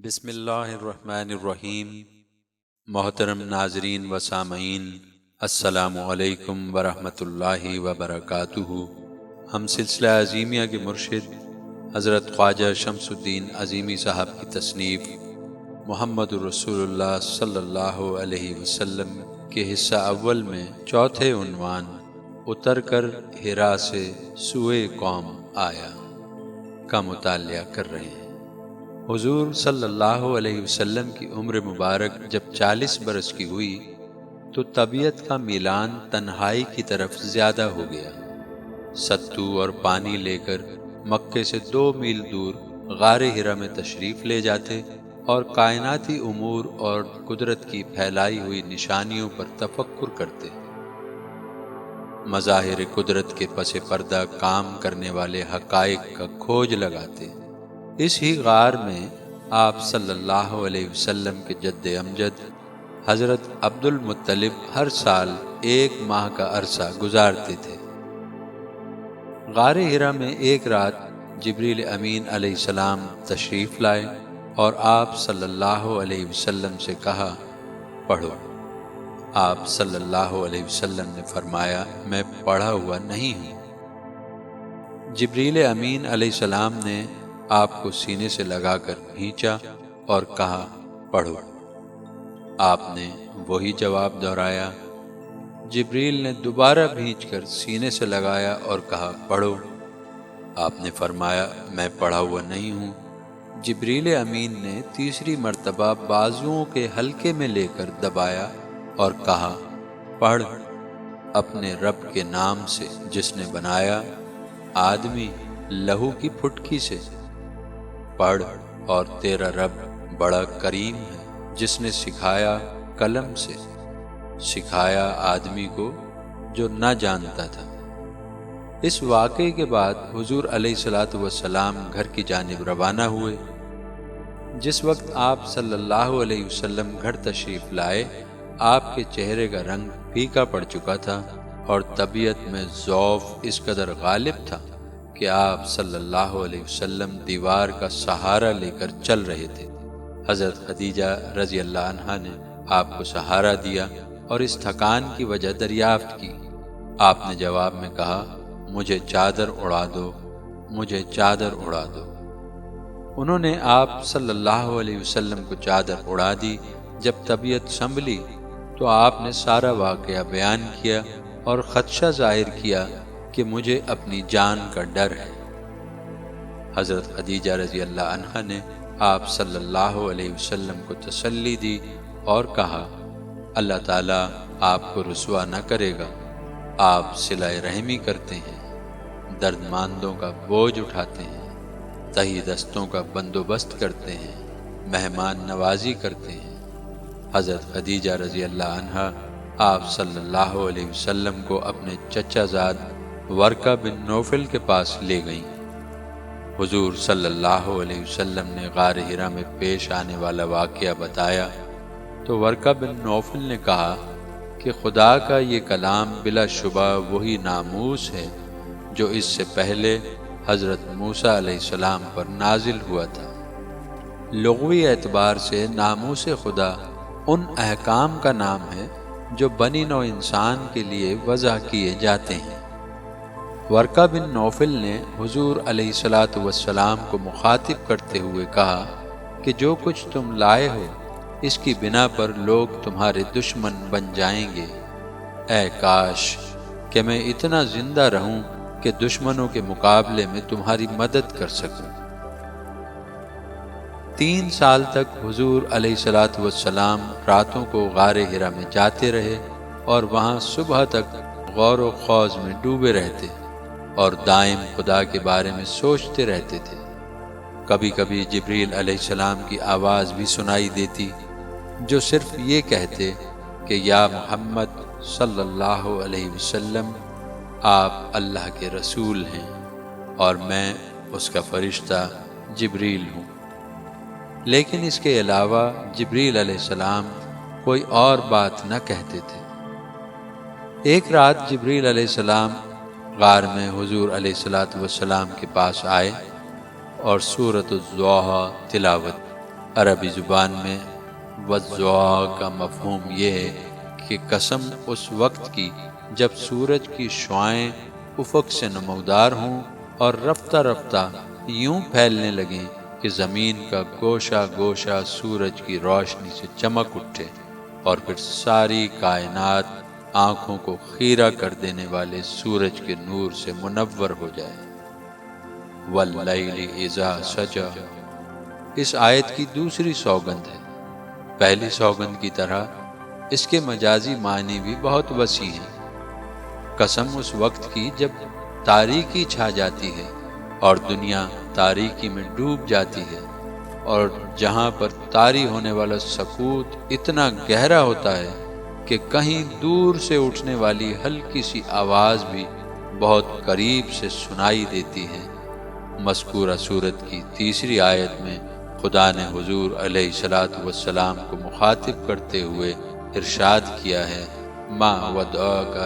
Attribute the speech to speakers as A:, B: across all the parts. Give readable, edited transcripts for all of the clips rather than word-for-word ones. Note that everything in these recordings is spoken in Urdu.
A: بسم اللہ الرحمن الرحیم۔ محترم ناظرین و سامعین، السلام علیکم ورحمۃ اللہ وبرکاتہ۔ ہم سلسلہ عظیمیہ کے مرشد حضرت خواجہ شمس الدین عظیمی صاحب کی تصنیف محمد الرسول اللہ صلی اللہ علیہ وسلم کے حصہ اول میں چوتھے عنوان اتر کر حرا سے سوئے قوم آیا کا مطالعہ کر رہے ہیں۔ حضور صلی اللہ علیہ وسلم کی عمر مبارک جب 40 برس کی ہوئی تو طبیعت کا میلان تنہائی کی طرف زیادہ ہو گیا۔ ستو اور پانی لے کر مکے سے 2 میل دور غار حرا میں تشریف لے جاتے اور کائناتی امور اور قدرت کی پھیلائی ہوئی نشانیوں پر تفکر کرتے۔ مظاہر قدرت کے پس پردہ کام کرنے والے حقائق کا کھوج لگاتے۔ اس ہی غار میں آپ صلی اللہ علیہ وسلم کے جد امجد حضرت عبد المطلب ہر سال 1 ماہ کا عرصہ گزارتے تھے۔ غار حرا میں ایک رات جبریل امین علیہ السلام تشریف لائے اور آپ صلی اللہ علیہ وسلم سے کہا، پڑھو۔ آپ صلی اللہ علیہ وسلم نے فرمایا، میں پڑھا ہوا نہیں ہوں۔ جبریل امین علیہ السلام نے آپ کو سینے سے لگا کر کھینچا اور کہا، پڑھو۔ آپ نے وہی جواب دہرایا۔ جبریل نے دوبارہ کھینچ کر سینے سے لگایا اور کہا، پڑھو۔ آپ نے فرمایا، میں پڑھا ہوا نہیں ہوں۔ جبریل امین نے تیسری مرتبہ بازوؤں کے حلقے میں لے کر دبایا اور کہا، پڑھ، اپنے رب کے نام سے جس نے بنایا آدمی لہو کی پھٹکی سے۔ پڑھ، اور تیرا رب بڑا کریم ہے جس نے سکھایا قلم سے، سکھایا آدمی کو جو نہ جانتا تھا۔ اس واقعے کے بعد حضور علیہ الصلوۃ والسلام گھر کی جانب روانہ ہوئے۔ جس وقت آپ صلی اللہ علیہ وسلم گھر تشریف لائے، آپ کے چہرے کا رنگ پھیکا پڑ چکا تھا اور طبیعت میں ضعف اس قدر غالب تھا کہ آپ صلی اللہ علیہ وسلم دیوار کا سہارا لے کر چل رہے تھے۔ حضرت خدیجہ رضی اللہ عنہا نے آپ کو سہارا دیا اور اس تھکان کی وجہ دریافت کی۔ آپ نے جواب میں کہا، مجھے چادر اڑا دو، مجھے چادر اڑا دو۔ انہوں نے آپ صلی اللہ علیہ وسلم کو چادر اڑا دی۔ جب طبیعت سنبھلی تو آپ نے سارا واقعہ بیان کیا اور خدشہ ظاہر کیا کہ مجھے اپنی جان کا ڈر ہے۔ حضرت خدیجہ رضی اللہ عنہا نے آپ صلی اللہ علیہ وسلم کو تسلی دی اور کہا، اللہ تعالیٰ آپ کو رسوا نہ کرے گا۔ آپ صلہ رحمی کرتے ہیں، درد ماندوں کا بوجھ اٹھاتے ہیں، تہی دستوں کا بندوبست کرتے ہیں، مہمان نوازی کرتے ہیں۔ حضرت خدیجہ رضی اللہ عنہا آپ صلی اللہ علیہ وسلم کو اپنے چچا زاد ورقہ بن نوفل کے پاس لے گئیں۔ حضور صلی اللہ علیہ وسلم نے غار حرا میں پیش آنے والا واقعہ بتایا تو ورقہ بن نوفل نے کہا کہ خدا کا یہ کلام بلا شبہ وہی ناموس ہے جو اس سے پہلے حضرت موسیٰ علیہ السلام پر نازل ہوا تھا۔ لغوی اعتبار سے ناموس خدا ان احکام کا نام ہے جو بنی نوع انسان کے لیے وضع کیے جاتے ہیں۔ ورقہ بن نوفل نے حضور علیہ الصلوۃ والسلام کو مخاطب کرتے ہوئے کہا کہ جو کچھ تم لائے ہو اس کی بنا پر لوگ تمہارے دشمن بن جائیں گے۔ اے کاش کہ میں اتنا زندہ رہوں کہ دشمنوں کے مقابلے میں تمہاری مدد کر سکوں۔ 3 سال تک حضور علیہ الصلوۃ والسلام راتوں کو غار حرا میں جاتے رہے اور وہاں صبح تک غور و خوض میں ڈوبے رہتے اور دائم خدا کے بارے میں سوچتے رہتے تھے۔ کبھی کبھی جبریل علیہ السلام کی آواز بھی سنائی دیتی جو صرف یہ کہتے کہ یا محمد صلی اللہ علیہ وسلم، آپ اللہ کے رسول ہیں اور میں اس کا فرشتہ جبریل ہوں۔ لیکن اس کے علاوہ جبریل علیہ السلام کوئی اور بات نہ کہتے تھے۔ ایک رات جبریل علیہ السلام غار میں حضور علیہ الصلوۃ والسلام کے پاس آئے اور سورۃ الضحیٰ تلاوت عربی زبان میں والضحیٰ کا مفہوم یہ ہے کہ قسم اس وقت کی جب سورج کی شعاعیں افق سے نمودار ہوں اور رفتہ رفتہ یوں پھیلنے لگیں کہ زمین کا گوشہ گوشہ سورج کی روشنی سے چمک اٹھے اور پھر ساری کائنات آنکھوں کو خیرہ کر دینے والے سورج کے نور سے منور ہو جائے۔ واللیل اذا سجا، اس آیت کی دوسری سوگند ہے۔ پہلی سوگند کی طرح اس کے مجازی معنی بھی بہت وسیع ہیں۔ قسم اس وقت کی جب تاریکی چھا جاتی ہے اور دنیا تاریکی میں ڈوب جاتی ہے، اور جہاں پر طاری ہونے والا سکوت اتنا گہرا ہوتا ہے کہ کہیں دور سے اٹھنے والی ہلکی سی آواز بھی بہت قریب سے سنائی دیتی ہے۔ مذکورہ سورت کی تیسری آیت میں خدا نے حضور علیہ السلام کو مخاطب کرتے ہوئے ارشاد کیا ہے، ما ودعک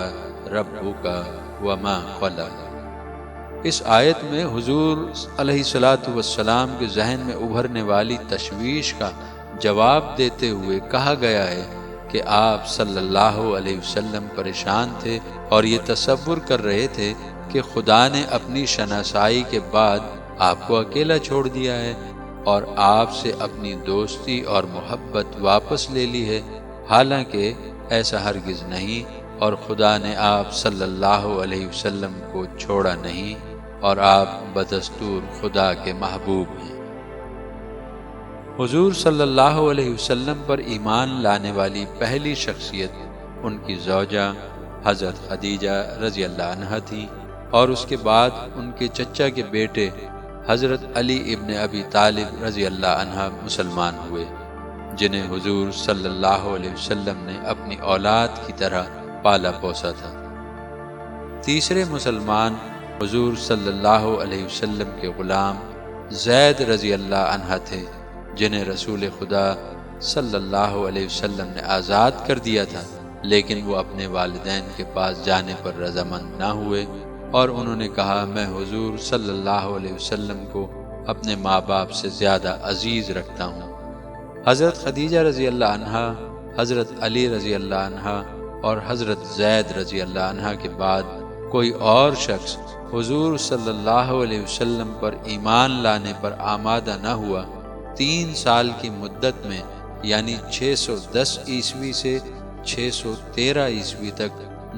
A: ربک وما قلی۔ اس آیت میں حضور علیہ السلام کے ذہن میں ابھرنے والی تشویش کا جواب دیتے ہوئے کہا گیا ہے کہ آپ صلی اللہ علیہ وسلم پریشان تھے اور یہ تصور کر رہے تھے کہ خدا نے اپنی شناسائی کے بعد آپ کو اکیلا چھوڑ دیا ہے اور آپ سے اپنی دوستی اور محبت واپس لے لی ہے، حالانکہ ایسا ہرگز نہیں، اور خدا نے آپ صلی اللہ علیہ وسلم کو چھوڑا نہیں، اور آپ بدستور خدا کے محبوب ہیں۔ حضور صلی اللہ علیہ وسلم پر ایمان لانے والی پہلی شخصیت ان کی زوجہ حضرت خدیجہ رضی اللہ عنہا تھی، اور اس کے بعد ان کے چچا کے بیٹے حضرت علی ابن ابی طالب رضی اللہ عنہ مسلمان ہوئے، جنہیں حضور صلی اللہ علیہ وسلم نے اپنی اولاد کی طرح پالا پوسا تھا۔ تیسرے مسلمان حضور صلی اللہ علیہ وسلم کے غلام زید رضی اللہ عنہ تھے، جنہیں رسول خدا صلی اللہ علیہ وسلم نے آزاد کر دیا تھا، لیکن وہ اپنے والدین کے پاس جانے پر رضامند نہ ہوئے، اور انہوں نے کہا، میں حضور صلی اللہ علیہ وسلم کو اپنے ماں باپ سے زیادہ عزیز رکھتا ہوں۔ حضرت خدیجہ رضی اللہ عنہا، حضرت علی رضی اللہ عنہا اور حضرت زید رضی اللہ عنہا کے بعد کوئی اور شخص حضور صلی اللہ علیہ وسلم پر ایمان لانے پر آمادہ نہ ہوا۔ 3 سال کی مدت میں، یعنی 610 عیسوی سے 613 عیسوی تک،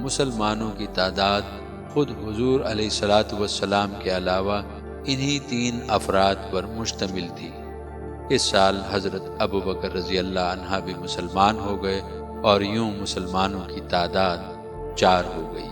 A: مسلمانوں کی تعداد خود حضور علیہ السلام کے علاوہ انہی 3 افراد پر مشتمل تھی۔ اس سال حضرت ابوبکر رضی اللہ عنہ بھی مسلمان ہو گئے، اور یوں مسلمانوں کی تعداد 4 ہو گئی۔